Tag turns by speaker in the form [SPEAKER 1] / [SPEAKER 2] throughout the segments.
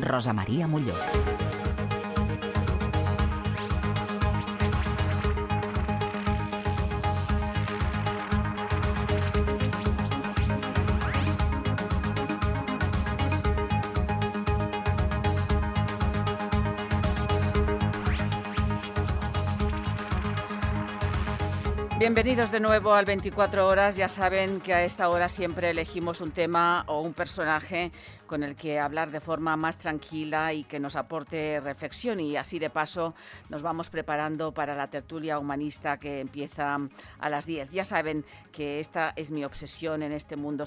[SPEAKER 1] Rosa María Molló.
[SPEAKER 2] Bienvenidos de nuevo al 24 horas. Ya saben que a esta hora siempre elegimos un tema o un personaje con el que hablar de forma más tranquila y que nos aporte reflexión, y así de paso nos vamos preparando para la tertulia humanista que empieza a las 10. Ya saben que esta es mi obsesión en este mundo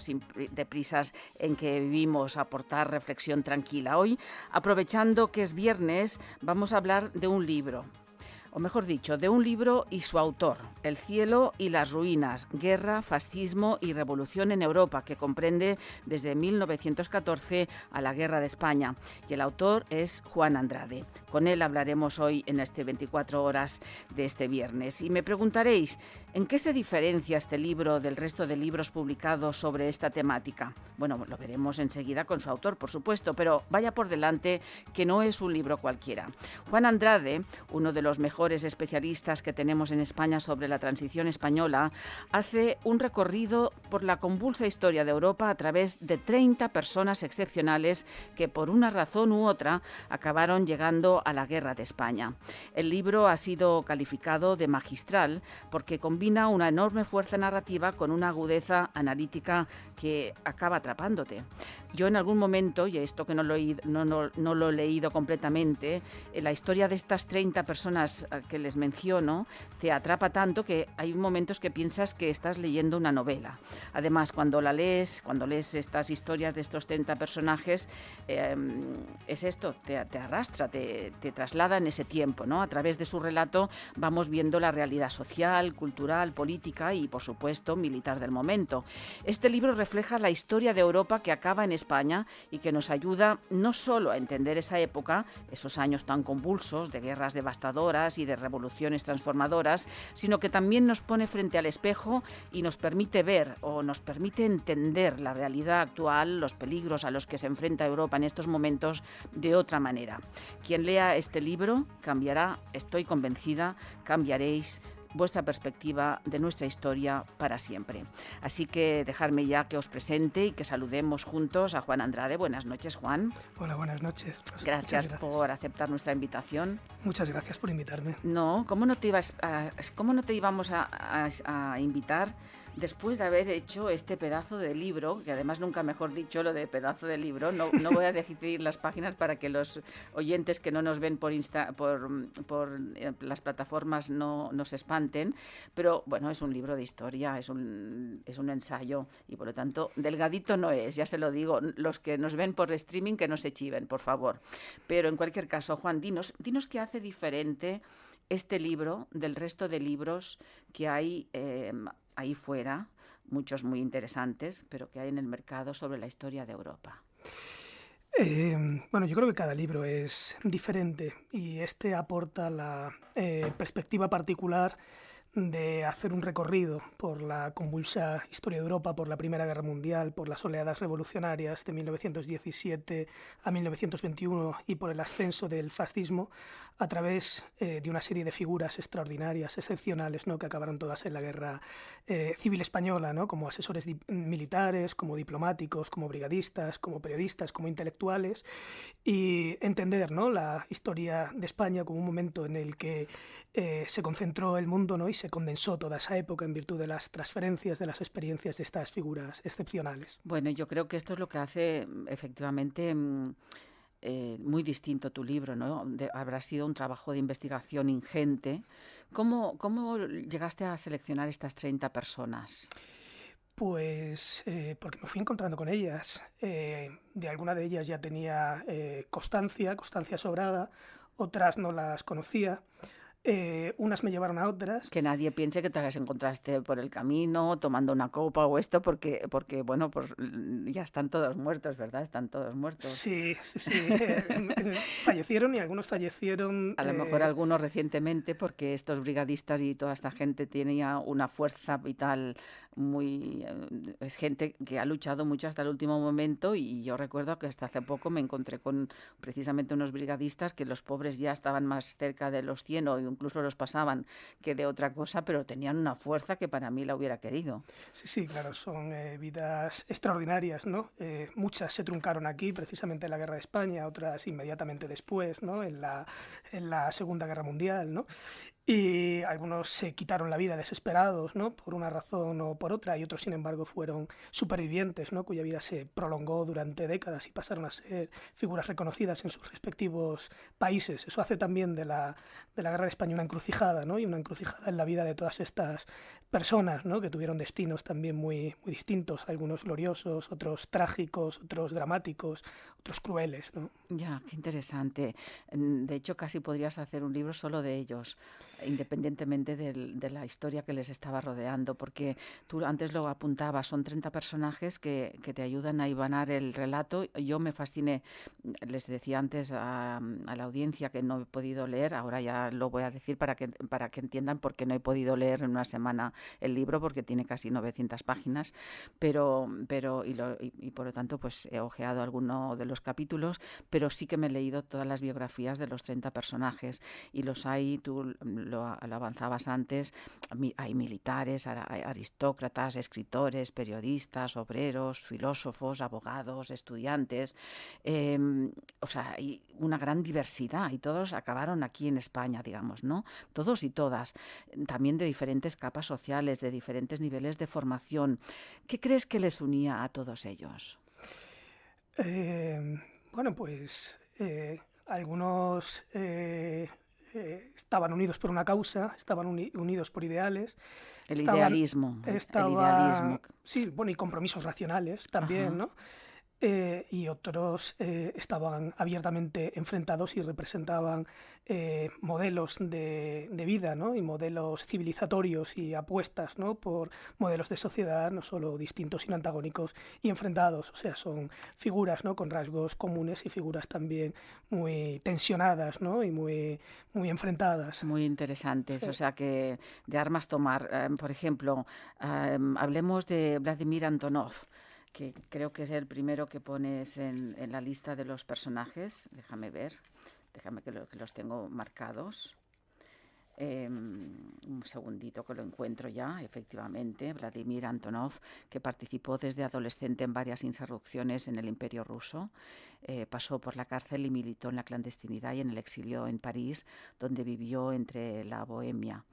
[SPEAKER 2] de prisas en que vivimos, aportar reflexión tranquila. Hoy, aprovechando que es viernes, vamos a hablar de un libro. O mejor dicho, de un libro y su autor, El cielo y las ruinas, guerra, fascismo y revolución en Europa, que comprende desde 1914 a la Guerra de España. Y el autor es Juan Andrade. Con él hablaremos hoy en este 24 horas de este viernes. Y me preguntaréis, ¿en qué se diferencia este libro del resto de libros publicados sobre esta temática? Bueno, lo veremos enseguida con su autor, por supuesto, pero vaya por delante que no es un libro cualquiera. Juan Andrade, uno de los mejores especialistas que tenemos en España sobre la transición española, hace un recorrido por la convulsa historia de Europa a través de 30 personas excepcionales que por una razón u otra acabaron llegando a la Guerra de España. El libro ha sido calificado de magistral porque combina una enorme fuerza narrativa con una agudeza analítica que acaba atrapándote. Yo en algún momento, y esto que no lo he leído completamente, la historia de estas 30 personas que les menciono te atrapa tanto que hay momentos que piensas que estás leyendo una novela. Además, cuando lees estas historias de estos 30 personajes, es esto, te arrastra, te traslada en ese tiempo, ¿no? A través de su relato vamos viendo la realidad social, cultural, política y, por supuesto, militar del momento. Este libro refleja la historia de Europa que acaba en España y que nos ayuda no solo a entender esa época, esos años tan convulsos de guerras devastadoras y de revoluciones transformadoras, sino que también nos pone frente al espejo y nos permite ver o nos permite entender la realidad actual, los peligros a los que se enfrenta Europa en estos momentos de otra manera. Quien lea este libro cambiará, estoy convencida, cambiaréis vuestra perspectiva de nuestra historia para siempre. Así que dejadme ya que os presente y que saludemos juntos a Juan Andrade. Buenas noches, Juan.
[SPEAKER 3] Hola, buenas noches.
[SPEAKER 2] Gracias por aceptar nuestra invitación.
[SPEAKER 3] Muchas gracias por invitarme.
[SPEAKER 2] No, ¿cómo no te íbamos a invitar después de haber hecho este pedazo de libro, que además nunca mejor dicho lo de pedazo de libro? No voy a decir las páginas para que los oyentes que no nos ven por las plataformas no se espanten, pero bueno, es un libro de historia, es un ensayo y por lo tanto delgadito no es, ya se lo digo. Los que nos ven por streaming que no se chiven, por favor. Pero en cualquier caso, Juan, dinos qué hace diferente este libro del resto de libros que hay ahí fuera, muchos muy interesantes, pero que hay en el mercado sobre la historia de Europa.
[SPEAKER 3] Bueno, yo creo que cada libro es diferente y este aporta la perspectiva particular de hacer un recorrido por la convulsa historia de Europa, por la Primera Guerra Mundial, por las oleadas revolucionarias de 1917 a 1921 y por el ascenso del fascismo a través de una serie de figuras extraordinarias, excepcionales, ¿no?, que acabaron todas en la Guerra Civil Española, ¿no?, como asesores militares, como diplomáticos, como brigadistas, como periodistas, como intelectuales, y entender, ¿no?, la historia de España como un momento en el que se concentró el mundo, ¿no?, y se condensó toda esa época en virtud de las transferencias, de las experiencias de estas figuras excepcionales.
[SPEAKER 2] Bueno, yo creo que esto es lo que hace efectivamente muy distinto tu libro, ¿no? Habrá sido un trabajo de investigación ingente. ¿Cómo llegaste a seleccionar estas 30 personas?
[SPEAKER 3] Pues porque me fui encontrando con ellas. De alguna de ellas ya tenía constancia sobrada, otras no las conocía. Unas me llevaron a otras.
[SPEAKER 2] Que nadie piense que te las encontraste por el camino, tomando una copa o esto, porque bueno, pues ya están todos muertos, ¿verdad? Están todos muertos.
[SPEAKER 3] Sí. Fallecieron y algunos fallecieron...
[SPEAKER 2] A lo mejor algunos recientemente, porque estos brigadistas y toda esta gente tenía una fuerza vital muy... es gente que ha luchado mucho hasta el último momento, y yo recuerdo que hasta hace poco me encontré con precisamente unos brigadistas que los pobres ya estaban más cerca de los 100 o incluso los pasaban que de otra cosa, pero tenían una fuerza que para mí la hubiera querido.
[SPEAKER 3] Sí, claro, son vidas extraordinarias, ¿no? Muchas se truncaron aquí, precisamente en la Guerra de España, otras inmediatamente después, ¿no? En la Segunda Guerra Mundial, ¿no? Y algunos se quitaron la vida desesperados, ¿no? Por una razón o por otra, y otros, sin embargo, fueron supervivientes, ¿no? Cuya vida se prolongó durante décadas y pasaron a ser figuras reconocidas en sus respectivos países. Eso hace también de la Guerra de España una encrucijada, ¿no? Y una encrucijada en la vida de todas estas personas, ¿no? Que tuvieron destinos también muy, muy distintos, algunos gloriosos, otros trágicos, otros dramáticos, otros crueles, ¿no?
[SPEAKER 2] Ya, qué interesante. De hecho, casi podrías hacer un libro solo de ellos, independientemente de la historia que les estaba rodeando, porque tú antes lo apuntabas, son 30 personajes que te ayudan a hibanar el relato. Yo me fasciné, les decía antes a la audiencia que no he podido leer, ahora ya lo voy a decir para que entiendan por qué no he podido leer en una semana el libro, porque tiene casi 900 páginas, pero y por lo tanto pues he ojeado alguno de los capítulos, pero sí que me he leído todas las biografías de los 30 personajes, y los hay, tú lo avanzabas antes, hay militares, aristócratas, escritores, periodistas, obreros, filósofos, abogados, estudiantes, o sea, hay una gran diversidad, y todos acabaron aquí en España, digamos, ¿no? Todos y todas, también de diferentes capas sociales, de diferentes niveles de formación. ¿Qué crees que les unía a todos ellos?
[SPEAKER 3] Bueno, pues algunos estaban unidos por una causa, estaban unidos por ideales.
[SPEAKER 2] El idealismo.
[SPEAKER 3] Sí, bueno, y compromisos racionales también,
[SPEAKER 2] Ajá.
[SPEAKER 3] ¿no? Y otros estaban abiertamente enfrentados y representaban modelos de vida, ¿no? Y modelos civilizatorios y apuestas, ¿no? Por modelos de sociedad no solo distintos sino antagónicos y enfrentados. O sea, son figuras, ¿no? Con rasgos comunes y figuras también muy tensionadas, ¿no? Y muy, muy enfrentadas.
[SPEAKER 2] Muy interesantes,
[SPEAKER 3] Sí.
[SPEAKER 2] o sea que de armas tomar. Por ejemplo, hablemos de Vladimir Antonov, que creo que es el primero que pones en la lista de los personajes. Déjame ver, que los tengo marcados. Un segundito que lo encuentro ya, efectivamente, Vladimir Antonov, que participó desde adolescente en varias insurrecciones en el Imperio Ruso, pasó por la cárcel y militó en la clandestinidad y en el exilio en París, donde vivió entre la bohemia.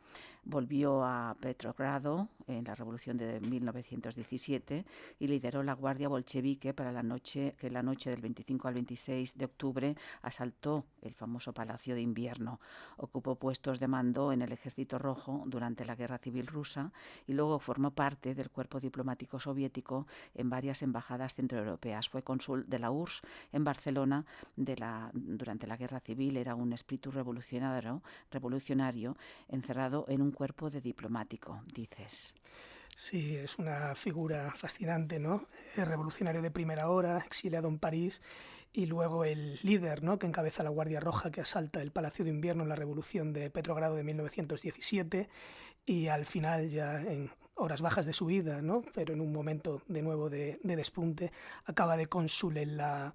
[SPEAKER 2] Volvió a Petrogrado en la Revolución de 1917 y lideró la Guardia Bolchevique para la noche del 25 al 26 de octubre asaltó el famoso Palacio de Invierno. Ocupó puestos de mando en el Ejército Rojo durante la Guerra Civil Rusa y luego formó parte del cuerpo diplomático soviético en varias embajadas centroeuropeas. Fue cónsul de la URSS en Barcelona durante la Guerra Civil. Era un espíritu revolucionario encerrado en un cuerpo de diplomático, dices.
[SPEAKER 3] Sí, es una figura fascinante, ¿no? El revolucionario de primera hora, exiliado en París, y luego el líder, ¿no? Que encabeza la Guardia Roja que asalta el Palacio de Invierno en la Revolución de Petrogrado de 1917, y al final, ya en horas bajas de su vida, ¿no? Pero en un momento de nuevo de despunte, acaba de cónsul en la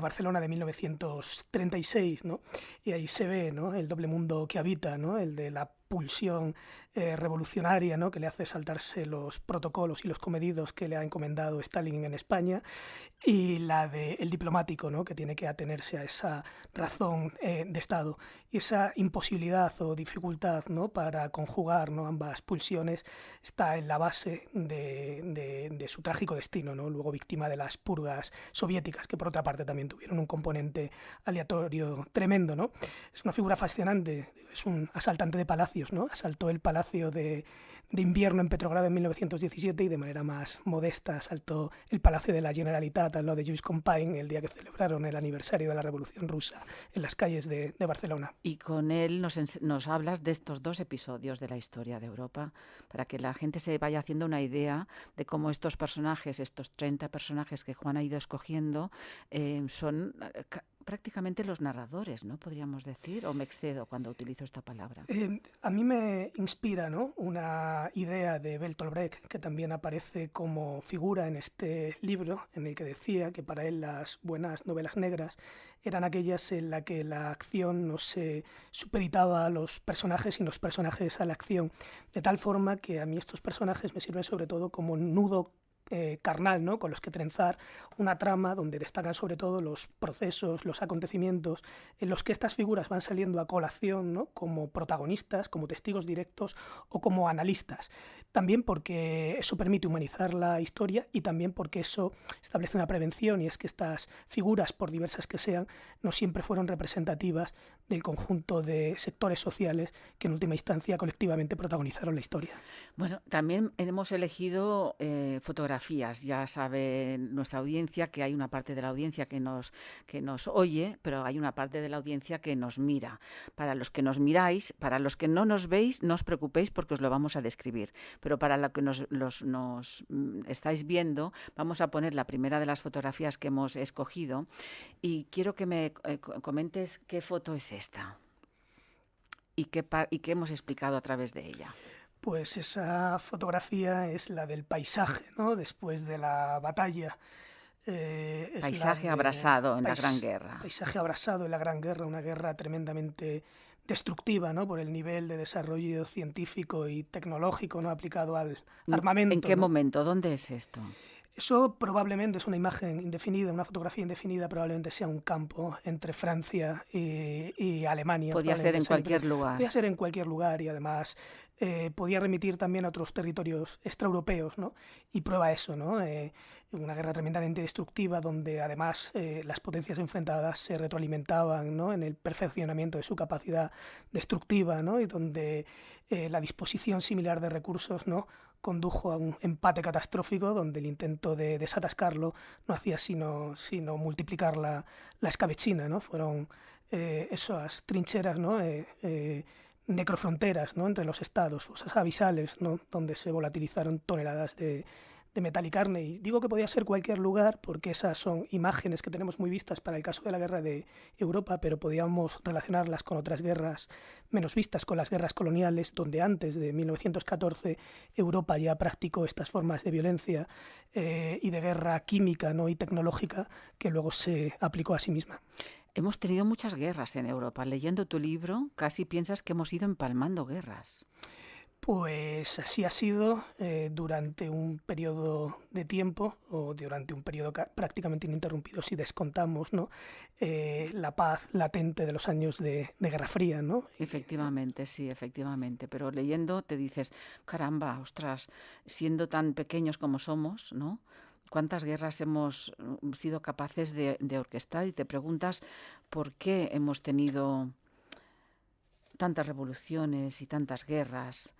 [SPEAKER 3] Barcelona de 1936, ¿no? Y ahí se ve, ¿no? El doble mundo que habita, ¿no? El de la pulsión revolucionaria, ¿no? Que le hace saltarse los protocolos y los comedidos que le ha encomendado Stalin en España, y la del diplomático, ¿no? Que tiene que atenerse a esa razón de Estado, y esa imposibilidad o dificultad, ¿no? Para conjugar, ¿no? Ambas pulsiones está en la base de su trágico destino, ¿no? Luego víctima de las purgas soviéticas, que por otra parte también tuvieron un componente aleatorio tremendo, ¿no? Es una figura fascinante, es un asaltante de palacios, ¿no? Asaltó el Palacio de Invierno en Petrogrado en 1917 y de manera más modesta asaltó el Palacio de la Generalitat al lado de Lluís Companys el día que celebró celebraron el aniversario de la Revolución Rusa en las calles de Barcelona.
[SPEAKER 2] Y con él nos hablas de estos 2 episodios de la historia de Europa, para que la gente se vaya haciendo una idea de cómo estos personajes, estos 30 personajes que Juan ha ido escogiendo, son prácticamente los narradores, ¿no? Podríamos decir, o me excedo cuando utilizo esta palabra.
[SPEAKER 3] A mí me inspira, ¿no?, una idea de Bertolt Brecht, que también aparece como figura en este libro, en el que decía que para él las buenas novelas negras eran aquellas en las que la acción no se supeditaba a los personajes y los personajes a la acción, de tal forma que a mí estos personajes me sirven sobre todo como nudo carnal, ¿no?, con los que trenzar una trama donde destacan sobre todo los procesos, los acontecimientos en los que estas figuras van saliendo a colación, ¿no?, como protagonistas, como testigos directos o como analistas. También porque eso permite humanizar la historia y también porque eso establece una prevención, y es que estas figuras, por diversas que sean, no siempre fueron representativas del conjunto de sectores sociales que en última instancia colectivamente protagonizaron la historia.
[SPEAKER 2] Bueno, también hemos elegido fotografías. Ya sabe nuestra audiencia que hay una parte de la audiencia que nos oye, pero hay una parte de la audiencia que nos mira. Para los que nos miráis, para los que no nos veis, no os preocupéis porque os lo vamos a describir. Pero para los que nos estáis viendo, vamos a poner la primera de las fotografías que hemos escogido y quiero que me comentes qué foto es esta y qué hemos explicado a través de ella.
[SPEAKER 3] Pues esa fotografía es la del paisaje, ¿no?, después de la batalla.
[SPEAKER 2] Paisaje abrasado en la Gran Guerra.
[SPEAKER 3] Paisaje abrasado en la Gran Guerra, una guerra tremendamente destructiva, ¿no?, por el nivel de desarrollo científico y tecnológico, ¿no?, aplicado al armamento.
[SPEAKER 2] ¿En qué
[SPEAKER 3] ¿no?
[SPEAKER 2] momento? ¿Dónde es esto?
[SPEAKER 3] Eso probablemente es una imagen indefinida, una fotografía indefinida, probablemente sea un campo entre Francia y Alemania.
[SPEAKER 2] Podía ser en cualquier lugar.
[SPEAKER 3] Podía ser en cualquier lugar y además podía remitir también a otros territorios extraeuropeos, ¿no? Y prueba eso, ¿no? Una guerra tremendamente destructiva donde además las potencias enfrentadas se retroalimentaban, ¿no?, en el perfeccionamiento de su capacidad destructiva, ¿no?, y donde la disposición similar de recursos, ¿no?, condujo a un empate catastrófico donde el intento de desatascarlo no hacía sino multiplicar la escabechina, ¿no? Fueron esas trincheras, ¿no?, necrofronteras, ¿no?, entre los estados, fosas abisales, ¿no?, donde se volatilizaron toneladas de metal y carne. Y digo que podía ser cualquier lugar porque esas son imágenes que tenemos muy vistas para el caso de la guerra de Europa, pero podíamos relacionarlas con otras guerras menos vistas, con las guerras coloniales, donde antes de 1914 Europa ya practicó estas formas de violencia y de guerra química, ¿no?, y tecnológica que luego se aplicó a sí misma.
[SPEAKER 2] Hemos tenido muchas guerras en Europa. Leyendo tu libro, casi piensas que hemos ido empalmando guerras.
[SPEAKER 3] Pues así ha sido durante un periodo de tiempo, o durante un periodo prácticamente ininterrumpido, si descontamos, ¿no?, la paz latente de los años de Guerra Fría, ¿no?
[SPEAKER 2] Efectivamente, sí, efectivamente. Pero leyendo te dices, caramba, ostras, siendo tan pequeños como somos, ¿no?, ¿cuántas guerras hemos sido capaces de orquestar? Y te preguntas por qué hemos tenido tantas revoluciones y tantas guerras,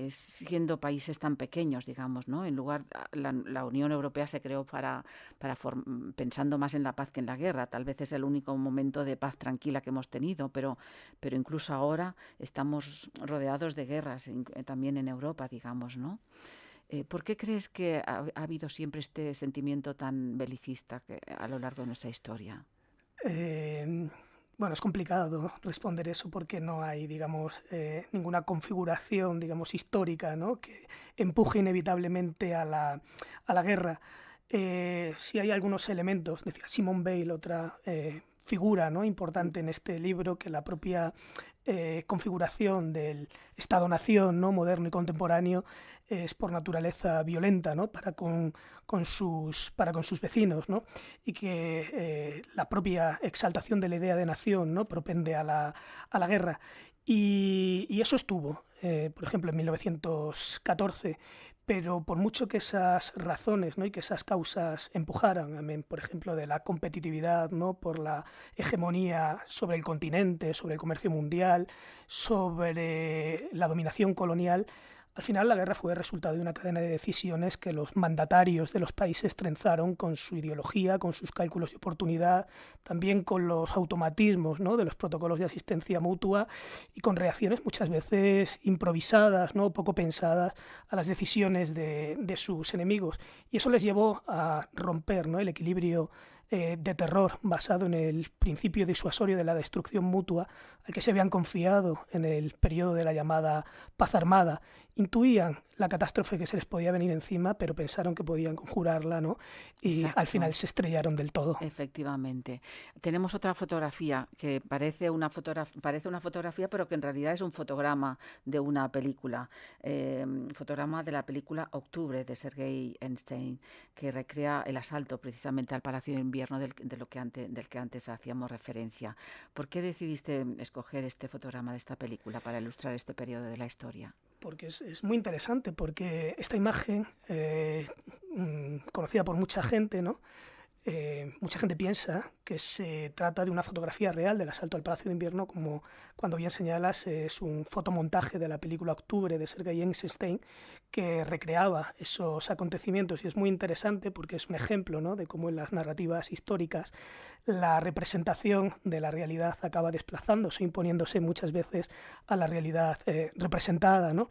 [SPEAKER 2] siendo países tan pequeños, digamos, ¿no? En lugar, la Unión Europea se creó pensando más en la paz que en la guerra. Tal vez es el único momento de paz tranquila que hemos tenido, pero incluso ahora estamos rodeados de guerras, también en Europa, digamos, ¿no? ¿Por qué crees que ha habido siempre este sentimiento tan belicista a lo largo de nuestra historia?
[SPEAKER 3] Bueno, es complicado responder eso porque no hay, digamos, ninguna configuración, digamos, histórica, ¿no?, que empuje inevitablemente a la guerra. Sí hay algunos elementos, decía Simone Weil, otra figura, ¿no?, importante en este libro, que la propia configuración del Estado-nación, ¿no?, moderno y contemporáneo es por naturaleza violenta, ¿no?, para con sus vecinos, ¿no?, y que la propia exaltación de la idea de nación, ¿no?, propende a la guerra. Y eso estuvo, por ejemplo, en 1914, pero por mucho que esas razones, ¿no?, y que esas causas empujaran, por ejemplo, de la competitividad, ¿no?, por la hegemonía sobre el continente, sobre el comercio mundial, sobre la dominación colonial, Al final, la guerra fue resultado de una cadena de decisiones que los mandatarios de los países trenzaron con su ideología, con sus cálculos de oportunidad, también con los automatismos, ¿no?, de los protocolos de asistencia mutua y con reacciones muchas veces improvisadas, ¿no?, poco pensadas a las decisiones de sus enemigos. Y eso les llevó a romper, ¿no?, el equilibrio de terror basado en el principio disuasorio de la destrucción mutua al que se habían confiado en el periodo de la llamada paz armada. Intuían la catástrofe que se les podía venir encima, pero pensaron que podían conjurarla, ¿no? Y
[SPEAKER 2] Exacto.
[SPEAKER 3] al final se estrellaron del todo.
[SPEAKER 2] Efectivamente. Tenemos otra fotografía que parece una fotografía, pero que en realidad es un fotograma de una película. Fotograma de la película Octubre de Sergei Eisenstein, que recrea el asalto precisamente al Palacio de Invierno del que antes hacíamos referencia. ¿Por qué decidiste escoger este fotograma de esta película para ilustrar este periodo de la historia?
[SPEAKER 3] Porque es muy interesante, porque esta imagen, conocida por mucha gente, ¿no?, mucha gente piensa que se trata de una fotografía real del asalto al Palacio de Invierno, como cuando bien señalas es un fotomontaje de la película Octubre de Sergei Eisenstein que recreaba esos acontecimientos, y es muy interesante porque es un ejemplo, ¿no?, de cómo en las narrativas históricas la representación de la realidad acaba desplazándose, imponiéndose muchas veces a la realidad representada, ¿no?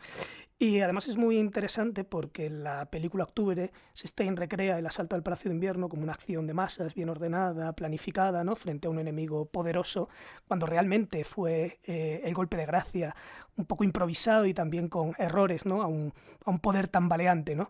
[SPEAKER 3] Y además es muy interesante porque en la película Octubre Stein recrea el asalto al Palacio de Invierno como una acción de masas bien ordenada, planificada, ¿no?, frente a un enemigo poderoso, cuando realmente fue el golpe de gracia un poco improvisado y también con errores, ¿no?, a un poder tambaleante, ¿no?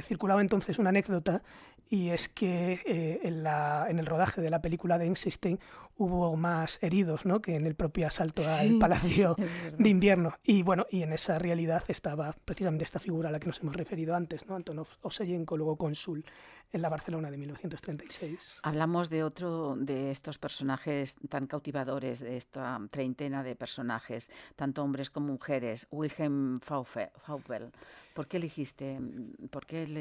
[SPEAKER 3] Circulaba entonces una anécdota, y es que en el rodaje de la película de Eisenstein hubo más heridos, ¿no?, que en el propio asalto al Palacio de Invierno. Y bueno, y en esa realidad estaba precisamente esta figura a la que nos hemos referido antes, ¿no?, Antonov Ovseyenko, luego cónsul en la Barcelona de 1936.
[SPEAKER 2] Hablamos de otro de estos personajes tan cautivadores, de esta treintena de personajes, tanto hombres como mujeres, Wilhelm Faubel. ¿Por qué le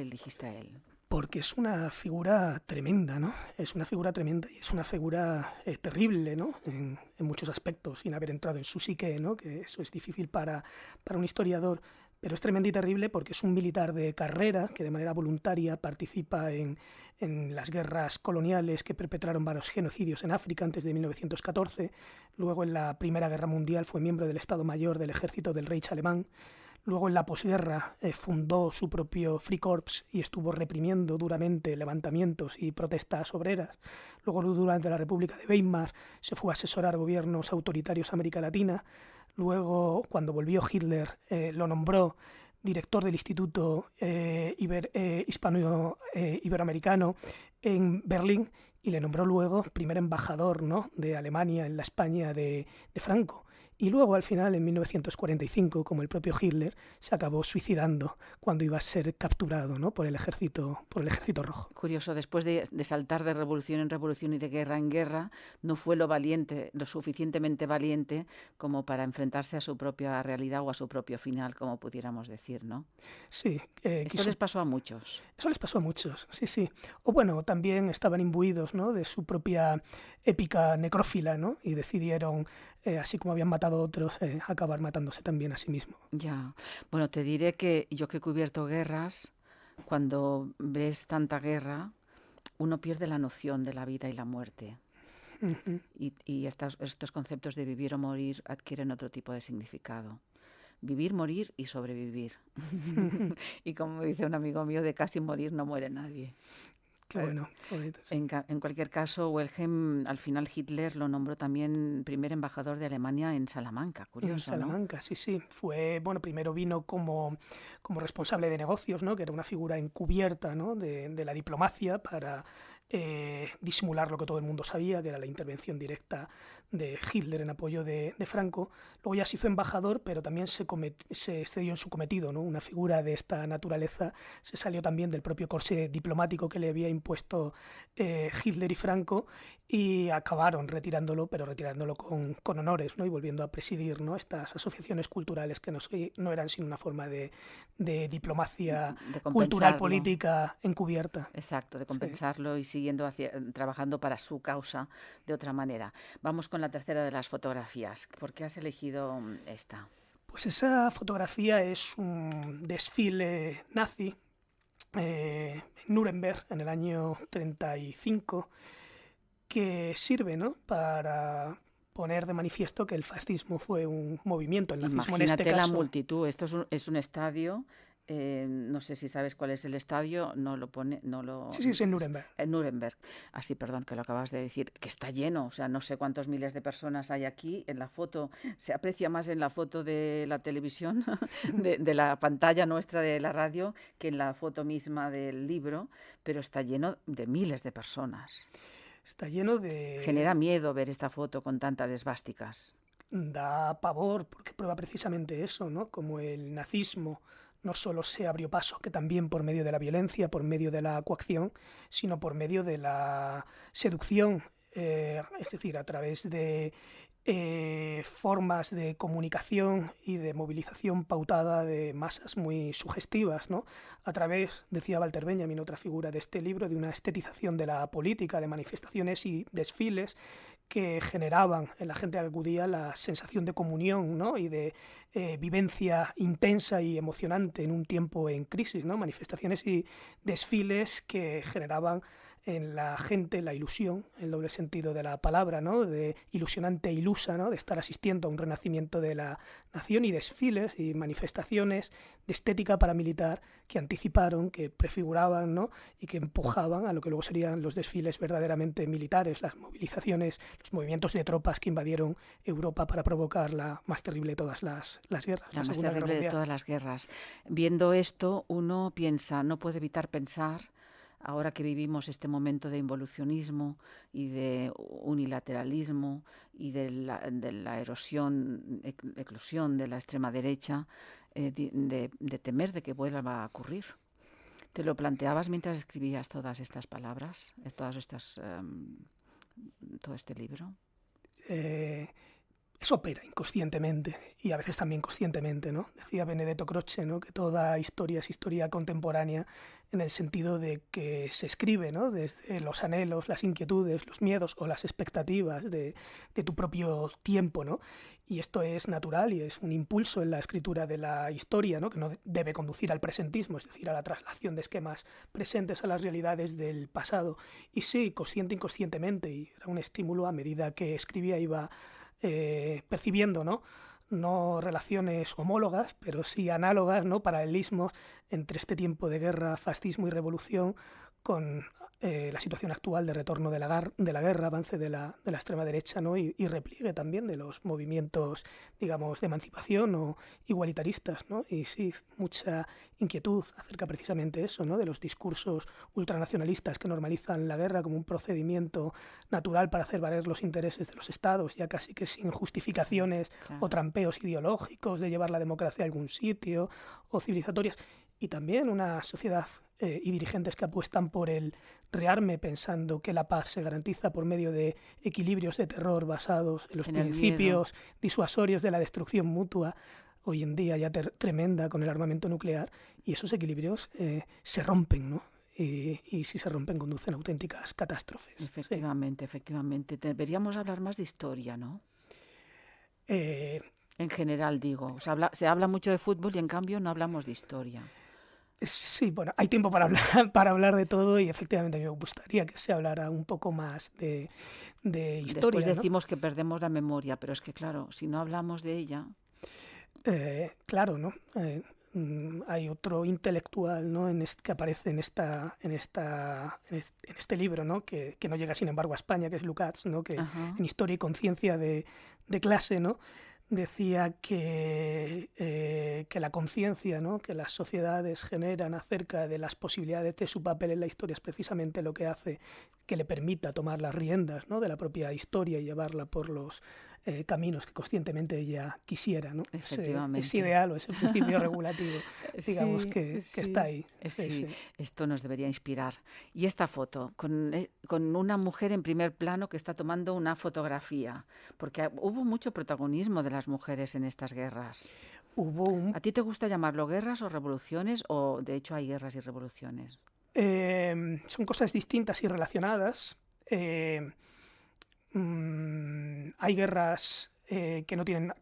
[SPEAKER 2] elegiste a él?
[SPEAKER 3] Porque es una figura tremenda, ¿no? Es una figura tremenda y es una figura terrible, ¿no?, en muchos aspectos, sin haber entrado en su psique, ¿no?, que eso es difícil para un historiador, pero es tremenda y terrible porque es un militar de carrera que de manera voluntaria participa en las guerras coloniales que perpetraron varios genocidios en África antes de 1914. Luego, en la Primera Guerra Mundial, fue miembro del Estado Mayor del Ejército del Reich alemán. Luego, en la posguerra, fundó su propio Freikorps y estuvo reprimiendo duramente levantamientos y protestas obreras. Luego, durante la República de Weimar, se fue a asesorar gobiernos autoritarios de América Latina. Luego, cuando volvió Hitler, lo nombró director del Instituto Iberoamericano en Berlín, y le nombró luego primer embajador, ¿no?, de Alemania en la España de Franco. Y luego, al final, en 1945, como el propio Hitler, se acabó suicidando cuando iba a ser capturado, ¿no?, por el ejército rojo.
[SPEAKER 2] Curioso, después de saltar de revolución en revolución y de guerra en guerra, no fue lo suficientemente valiente como para enfrentarse a su propia realidad o a su propio final, como pudiéramos decir, ¿no?
[SPEAKER 3] Sí.
[SPEAKER 2] Esto les pasó a muchos.
[SPEAKER 3] Eso les pasó a muchos, sí, sí. O bueno, también estaban imbuidos, ¿no?, de su propia épica necrófila, ¿no?, y decidieron, así como habían matado a otros, acabar matándose también a sí mismos.
[SPEAKER 2] Ya. Bueno, te diré que yo que he cubierto guerras, cuando ves tanta guerra, uno pierde la noción de la vida y la muerte.
[SPEAKER 3] Uh-huh.
[SPEAKER 2] Y estos conceptos de vivir o morir adquieren otro tipo de significado. Vivir, morir y sobrevivir. Y como dice un amigo mío, de casi morir no muere nadie.
[SPEAKER 3] Qué bueno, bonito. Sí.
[SPEAKER 2] En cualquier caso, Wilhelm, al final Hitler lo nombró también primer embajador de Alemania en Salamanca, curioso,
[SPEAKER 3] en Salamanca,
[SPEAKER 2] ¿no?
[SPEAKER 3] Sí, sí. Fue, bueno, primero vino como responsable de negocios, ¿no?, que era una figura encubierta, ¿no?, de la diplomacia para disimular lo que todo el mundo sabía, que era la intervención directa de Hitler en apoyo de Franco. Luego ya se hizo embajador, pero también se excedió en su cometido, ¿no? Una figura de esta naturaleza se salió también del propio corsé diplomático que le había impuesto Hitler y Franco, y acabaron retirándolo, pero retirándolo con honores, ¿no?, y volviendo a presidir, ¿no?, estas asociaciones culturales que no eran sino una forma de diplomacia cultural política encubierta.
[SPEAKER 2] Exacto, de compensarlo, sí, y siguiendo trabajando para su causa de otra manera. Vamos con la tercera de las fotografías. ¿Por qué has elegido esta?
[SPEAKER 3] Pues esa fotografía es un desfile nazi en Nuremberg en el año 35, que sirve, ¿no?, para poner de manifiesto que el fascismo fue un movimiento, el nazismo en este
[SPEAKER 2] Imagínate la
[SPEAKER 3] caso.
[SPEAKER 2] multitud. Esto es un estadio. No sé si sabes cuál es el estadio. No lo pone, no lo.
[SPEAKER 3] Sí, sí, es en Nuremberg.
[SPEAKER 2] En Nuremberg. Así, perdón, que lo acabas de decir, que está lleno. O sea, no sé cuántos miles de personas hay aquí. En la foto se aprecia más en la foto de la televisión, de la pantalla nuestra de la radio, que en la foto misma del libro. Pero está lleno de miles de personas.
[SPEAKER 3] Está lleno de...
[SPEAKER 2] Genera miedo ver esta foto con tantas esvásticas.
[SPEAKER 3] Da pavor porque prueba precisamente eso, ¿no? Como el nazismo no solo se abrió paso, que también por medio de la violencia, por medio de la coacción, sino por medio de la seducción, es decir, a través de formas de comunicación y de movilización pautada de masas muy sugestivas, ¿no? A través, decía Walter Benjamin, otra figura de este libro, de una estetización de la política, de manifestaciones y desfiles que generaban en la gente que acudía la sensación de comunión, ¿no?, y de vivencia intensa y emocionante en un tiempo en crisis, ¿no? Manifestaciones y desfiles que generaban en la gente la ilusión, el doble sentido de la palabra, ¿no?, de ilusionante e ilusa, ¿no?, de estar asistiendo a un renacimiento de la nación, y desfiles y manifestaciones de estética paramilitar que anticiparon, que prefiguraban, ¿no?, y que empujaban a lo que luego serían los desfiles verdaderamente militares, las movilizaciones, los movimientos de tropas que invadieron Europa para provocar la más terrible de todas las guerras,
[SPEAKER 2] La más
[SPEAKER 3] Segunda Guerra
[SPEAKER 2] terrible de
[SPEAKER 3] Mundial.
[SPEAKER 2] todas las guerras. Viendo esto, uno piensa, no puede evitar pensar, ahora que vivimos este momento de involucionismo y de unilateralismo y de la eclosión de la extrema derecha, de temer de que vuelva a ocurrir. ¿Te lo planteabas mientras escribías todas estas palabras, todo este libro?
[SPEAKER 3] Eso opera inconscientemente y a veces también conscientemente, ¿no? Decía Benedetto Croce, ¿no?, que toda historia es historia contemporánea en el sentido de que se escribe, ¿no?, desde los anhelos, las inquietudes, los miedos o las expectativas de tu propio tiempo, ¿no? Y esto es natural y es un impulso en la escritura de la historia, ¿no?, que no debe conducir al presentismo, es decir, a la traslación de esquemas presentes a las realidades del pasado. Y sí, consciente e inconscientemente, y era un estímulo a medida que escribía, iba percibiendo, no relaciones homólogas, pero sí análogas, ¿no?, paralelismos entre este tiempo de guerra, fascismo y revolución con la situación actual de retorno de la guerra, avance de la extrema derecha, ¿no?, y repliegue también de los movimientos, digamos, de emancipación o igualitaristas, ¿no? Y sí, mucha inquietud acerca precisamente de eso, ¿no?, de los discursos ultranacionalistas que normalizan la guerra como un procedimiento natural para hacer valer los intereses de los estados, ya casi que sin justificaciones
[SPEAKER 2] Claro.
[SPEAKER 3] o trampeos ideológicos de llevar la democracia a algún sitio o civilizatorias. Y también una sociedad y dirigentes que apuestan por el rearme, pensando que la paz se garantiza por medio de equilibrios de terror basados en los
[SPEAKER 2] En el
[SPEAKER 3] principios disuasorios de la destrucción mutua, hoy en día ya tremenda con el armamento nuclear, y esos equilibrios se rompen, ¿no? Y si se rompen conducen a auténticas catástrofes.
[SPEAKER 2] Efectivamente, efectivamente. Deberíamos hablar más de historia, ¿no? En general, digo. Se habla mucho de fútbol y en cambio no hablamos de historia.
[SPEAKER 3] Sí, bueno, hay tiempo para hablar, para hablar de todo, y efectivamente me gustaría que se hablara un poco más de historia.
[SPEAKER 2] Después decimos, ¿no?, que perdemos la memoria, pero es que claro, si no hablamos de ella...
[SPEAKER 3] Claro, ¿no? Hay otro intelectual, ¿no?, que aparece en este libro, ¿no?, que no llega sin embargo a España, que es Lukács, ¿no?, que
[SPEAKER 2] Ajá.
[SPEAKER 3] en Historia y Conciencia de clase, ¿no?, decía que la conciencia, ¿no?, que las sociedades generan acerca de las posibilidades de su papel en la historia es precisamente lo que hace que le permita tomar las riendas, ¿no?, de la propia historia y llevarla por los caminos que conscientemente ella quisiera, ¿no?
[SPEAKER 2] Efectivamente.
[SPEAKER 3] Ese ideal o ese principio regulativo, digamos,
[SPEAKER 2] Sí,
[SPEAKER 3] que
[SPEAKER 2] sí.
[SPEAKER 3] está ahí.
[SPEAKER 2] Sí, esto nos debería inspirar. Y esta foto, con una mujer en primer plano que está tomando una fotografía, porque hubo mucho protagonismo de las mujeres en estas guerras. ¿A ti te gusta llamarlo guerras o revoluciones, o de hecho hay guerras y revoluciones?
[SPEAKER 3] Son cosas distintas y relacionadas. Hay guerras que no tienen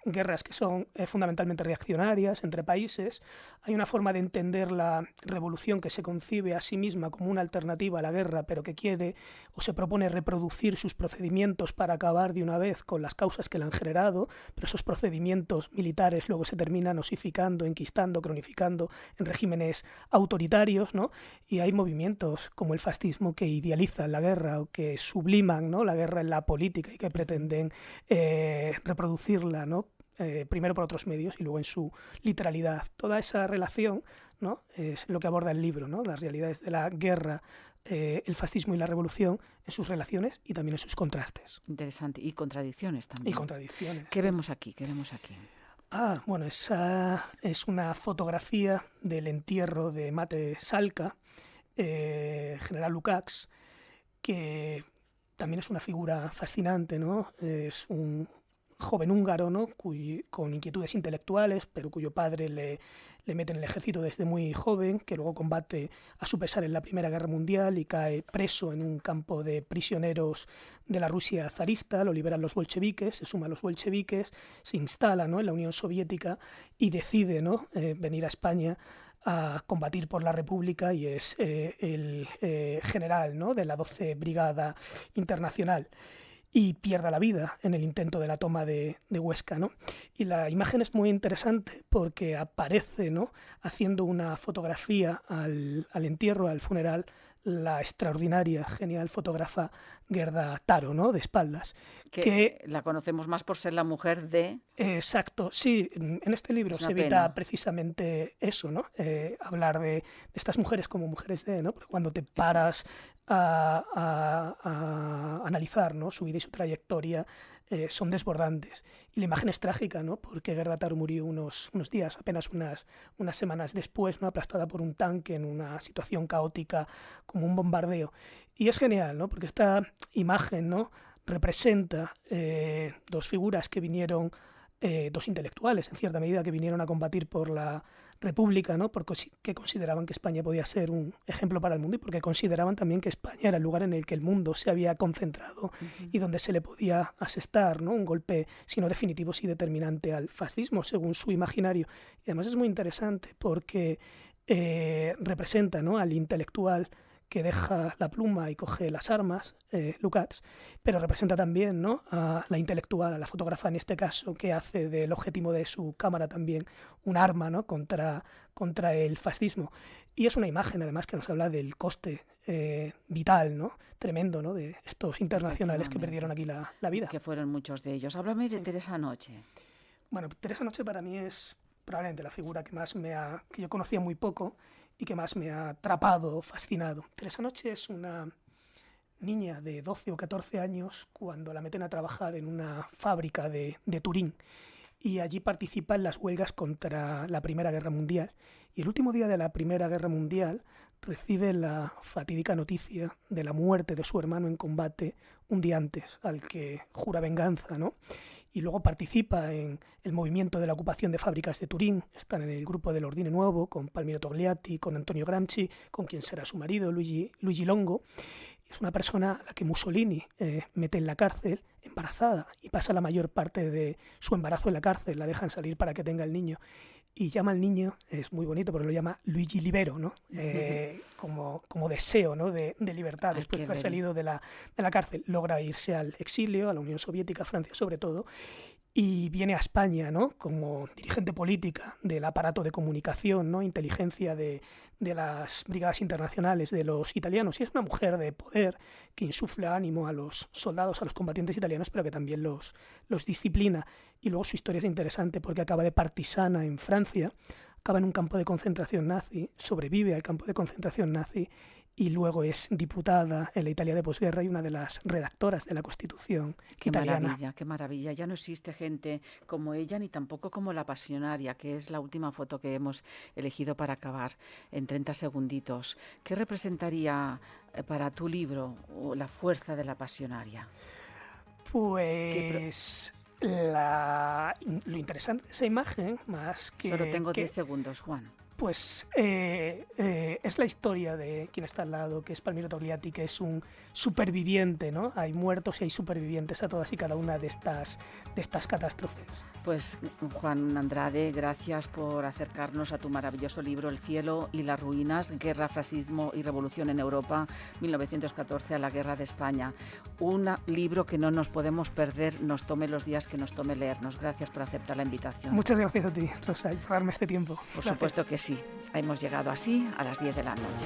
[SPEAKER 3] guerras que son fundamentalmente reaccionarias entre países. Hay una forma de entender la revolución que se concibe a sí misma como una alternativa a la guerra, pero que quiere o se propone reproducir sus procedimientos para acabar de una vez con las causas que la han generado, pero esos procedimientos militares luego se terminan osificando, enquistando, cronificando en regímenes autoritarios, ¿no? Y hay movimientos como el fascismo que idealizan la guerra o que subliman, ¿no?, la guerra en la política y que pretenden reproducirla, ¿no?, primero por otros medios y luego en su literalidad. Toda esa relación, ¿no?, es lo que aborda el libro, ¿no?, las realidades de la guerra, el fascismo y la revolución en sus relaciones y también en sus contrastes.
[SPEAKER 2] Interesante. Y contradicciones también.
[SPEAKER 3] Y contradicciones.
[SPEAKER 2] ¿Qué vemos aquí? ¿Qué vemos aquí?
[SPEAKER 3] Bueno, esa es una fotografía del entierro de Mate Salca, general Lukács, que también es una figura fascinante, ¿no? Es un joven húngaro, ¿no?, con inquietudes intelectuales, pero cuyo padre le mete en el ejército desde muy joven, que luego combate a su pesar en la Primera Guerra Mundial y cae preso en un campo de prisioneros de la Rusia zarista. Lo liberan los bolcheviques, se suma a los bolcheviques, se instala, ¿no?, en la Unión Soviética y decide, ¿no?, venir a España a combatir por la República y es el general, ¿no?, de la 12 Brigada Internacional y pierda la vida en el intento de la toma de Huesca, ¿no? Y la imagen es muy interesante porque aparece, ¿no?, haciendo una fotografía al entierro, al funeral, la extraordinaria, genial fotógrafa Gerda Taro, ¿no?, de espaldas.
[SPEAKER 2] Que la conocemos más por ser la mujer de...
[SPEAKER 3] Exacto, sí, en este libro se evita precisamente eso, ¿no? Hablar de estas mujeres como mujeres de, ¿no? Pero cuando te paras a analizar, ¿no?, su vida y su trayectoria, son desbordantes. Y la imagen es trágica, ¿no?, porque Gerda Taro murió unos días, apenas unas semanas después, ¿no?, aplastada por un tanque en una situación caótica como un bombardeo. Y es genial, ¿no?, porque esta imagen, ¿no?, representa dos figuras que vinieron, dos intelectuales, en cierta medida, que vinieron a combatir por la República, ¿no?, porque consideraban que España podía ser un ejemplo para el mundo y porque consideraban también que España era el lugar en el que el mundo se había concentrado y donde se le podía asestar, ¿no?, un golpe, si no definitivo, sí determinante al fascismo, según su imaginario. Y además es muy interesante porque representa, ¿no?, al intelectual que deja la pluma y coge las armas, Lukács, pero representa también, ¿no?, a la intelectual, a la fotógrafa en este caso, que hace del objetivo de su cámara también un arma, ¿no?, contra el fascismo. Y es una imagen, además, que nos habla del coste vital, ¿no?, tremendo, ¿no?, de estos internacionales que perdieron aquí la vida.
[SPEAKER 2] Que fueron muchos de ellos. Háblame de Teresa Noche.
[SPEAKER 3] Bueno, Teresa Noche para mí es probablemente la figura que yo conocía muy poco y que más me ha atrapado, fascinado. Teresa Noche es una niña de 12 o 14 años cuando la meten a trabajar en una fábrica de Turín y allí participa en las huelgas contra la Primera Guerra Mundial. Y el último día de la Primera Guerra Mundial recibe la fatídica noticia de la muerte de su hermano en combate un día antes, al que jura venganza, ¿no? Y luego participa en el movimiento de la ocupación de fábricas de Turín. Están en el grupo del Ordine Nuovo, con Palmiro Togliatti, con Antonio Gramsci, con quien será su marido, Luigi Longo. Es una persona a la que Mussolini mete en la cárcel, embarazada, y pasa la mayor parte de su embarazo en la cárcel, la dejan salir para que tenga el niño. Y llama al niño, es muy bonito, porque lo llama Luigi Libero, ¿no? Como deseo, ¿no?, de libertad. Después de haber salido de la cárcel, logra irse al exilio, a la Unión Soviética, a Francia sobre todo, y viene a España, ¿no?, como dirigente política del aparato de comunicación, ¿no?, inteligencia de las brigadas internacionales de los italianos. Y es una mujer de poder que insufla ánimo a los soldados, a los combatientes italianos, pero que también los disciplina. Y luego su historia es interesante porque acaba de partisana en Francia, acaba en un campo de concentración nazi, sobrevive al campo de concentración nazi y luego es diputada en la Italia de posguerra y una de las redactoras de la Constitución italiana.
[SPEAKER 2] Qué maravilla. Ya no existe gente como ella ni tampoco como la pasionaria, que es la última foto que hemos elegido para acabar en 30 segunditos. ¿Qué representaría para tu libro la fuerza de la pasionaria?
[SPEAKER 3] Pues lo interesante de esa imagen, más que...
[SPEAKER 2] Solo tengo 10 segundos, Juan.
[SPEAKER 3] Pues es la historia de quien está al lado, que es Palmiro Togliatti, que es un superviviente, ¿no? Hay muertos y hay supervivientes a todas y cada una de estas catástrofes.
[SPEAKER 2] Pues Juan Andrade, gracias por acercarnos a tu maravilloso libro El cielo y las ruinas, Guerra, fascismo y revolución en Europa, 1914 a la guerra de España. Un libro que no nos podemos perder, nos tome los días que nos tome leernos. Gracias por aceptar la invitación.
[SPEAKER 3] Muchas gracias a ti, Rosa, por darme este tiempo.
[SPEAKER 2] Por supuesto que sí. Hemos llegado así a las 10 de la noche.